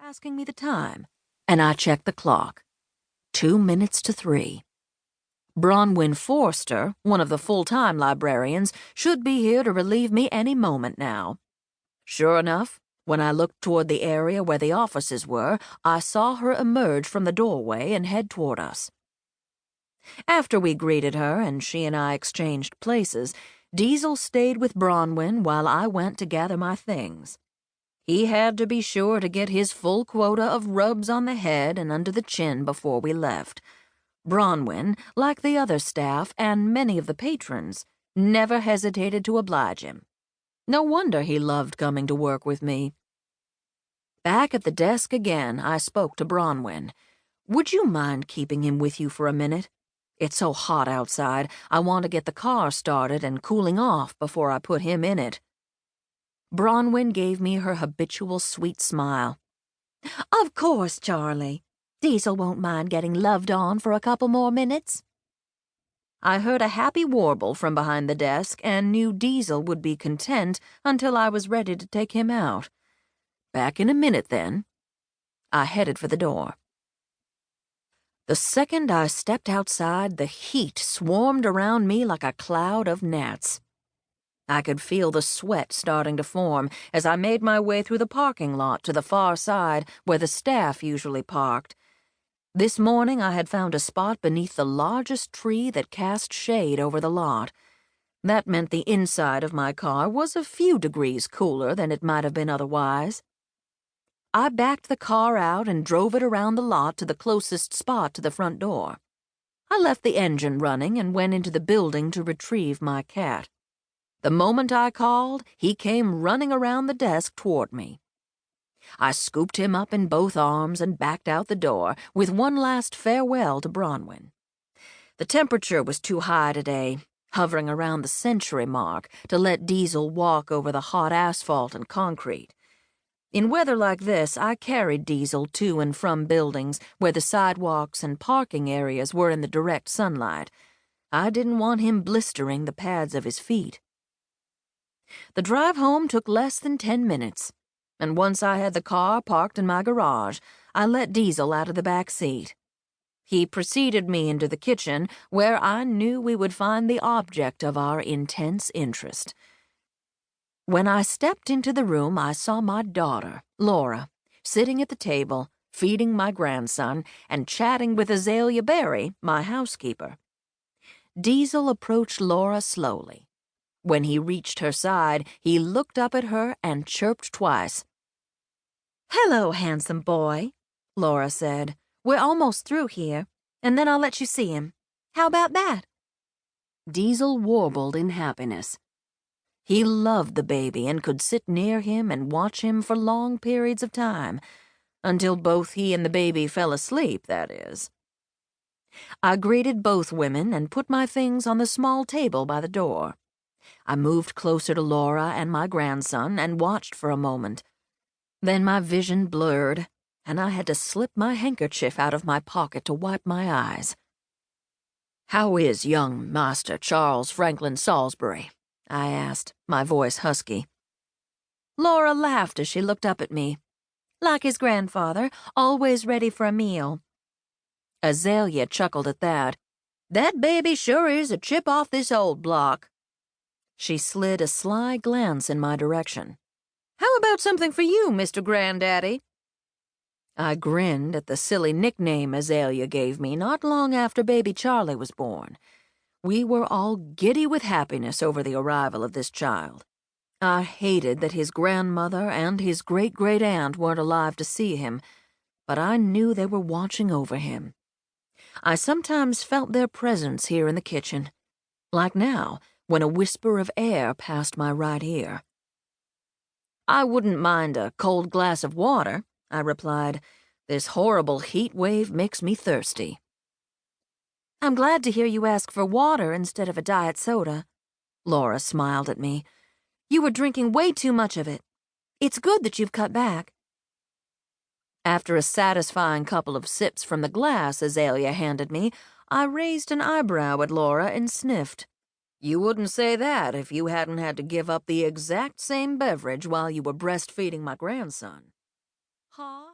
asking me the time, and I checked the clock. 2 minutes to 3. Bronwyn Forster, one of the full-time librarians, should be here to relieve me any moment now. Sure enough, when I looked toward the area where the offices were, I saw her emerge from the doorway and head toward us. After we greeted her and she and I exchanged places, Diesel stayed with Bronwyn while I went to gather my things. He had to be sure to get his full quota of rubs on the head and under the chin before we left. Bronwyn, like the other staff and many of the patrons, never hesitated to oblige him. No wonder he loved coming to work with me. Back at the desk again, I spoke to Bronwyn. "Would you mind keeping him with you for a minute? It's so hot outside, I want to get the car started and cooling off before I put him in it." Bronwyn gave me her habitual sweet smile. "Of course, Charlie. Diesel won't mind getting loved on for a couple more minutes." I heard a happy warble from behind the desk and knew Diesel would be content until I was ready to take him out. Back in a minute, then. I headed for the door. The second I stepped outside, the heat swarmed around me like a cloud of gnats. I could feel the sweat starting to form as I made my way through the parking lot to the far side where the staff usually parked. This morning I had found a spot beneath the largest tree that cast shade over the lot. That meant the inside of my car was a few degrees cooler than it might have been otherwise. I backed the car out and drove it around the lot to the closest spot to the front door. I left the engine running and went into the building to retrieve my cat. The moment I called, he came running around the desk toward me. I scooped him up in both arms and backed out the door, with one last farewell to Bronwyn. The temperature was too high today, hovering around the century mark, to let Diesel walk over the hot asphalt and concrete. In weather like this, I carried Diesel to and from buildings where the sidewalks and parking areas were in the direct sunlight. I didn't want him blistering the pads of his feet. The drive home took less than 10 minutes, and once I had the car parked in my garage, I let Diesel out of the back seat. He preceded me into the kitchen, where I knew we would find the object of our intense interest. When I stepped into the room, I saw my daughter, Laura, sitting at the table, feeding my grandson, and chatting with Azalea Berry, my housekeeper. Diesel approached Laura slowly. When he reached her side, he looked up at her and chirped twice. "Hello, handsome boy," Laura said. "We're almost through here, and then I'll let you see him. How about that?" Diesel warbled in happiness. He loved the baby and could sit near him and watch him for long periods of time, until both he and the baby fell asleep, that is. I greeted both women and put my things on the small table by the door. I moved closer to Laura and my grandson and watched for a moment. Then my vision blurred, and I had to slip my handkerchief out of my pocket to wipe my eyes. "How is young Master Charles Franklin Salisbury?" I asked, my voice husky. Laura laughed as she looked up at me. "Like his grandfather, always ready for a meal." Azalea chuckled at that. "That baby sure is a chip off this old block." She slid a sly glance in my direction. "How about something for you, Mr. Granddaddy?" I grinned at the silly nickname Azalea gave me not long after baby Charlie was born. We were all giddy with happiness over the arrival of this child. I hated that his grandmother and his great-great-aunt weren't alive to see him, but I knew they were watching over him. I sometimes felt their presence here in the kitchen, like now, when a whisper of air passed my right ear. "I wouldn't mind a cold glass of water," I replied. "This horrible heat wave makes me thirsty." "I'm glad to hear you ask for water instead of a diet soda." Laura smiled at me. "You were drinking way too much of it. It's good that you've cut back." After a satisfying couple of sips from the glass Azalea handed me, I raised an eyebrow at Laura and sniffed. "You wouldn't say that if you hadn't had to give up the exact same beverage while you were breastfeeding my grandson." "Huh?"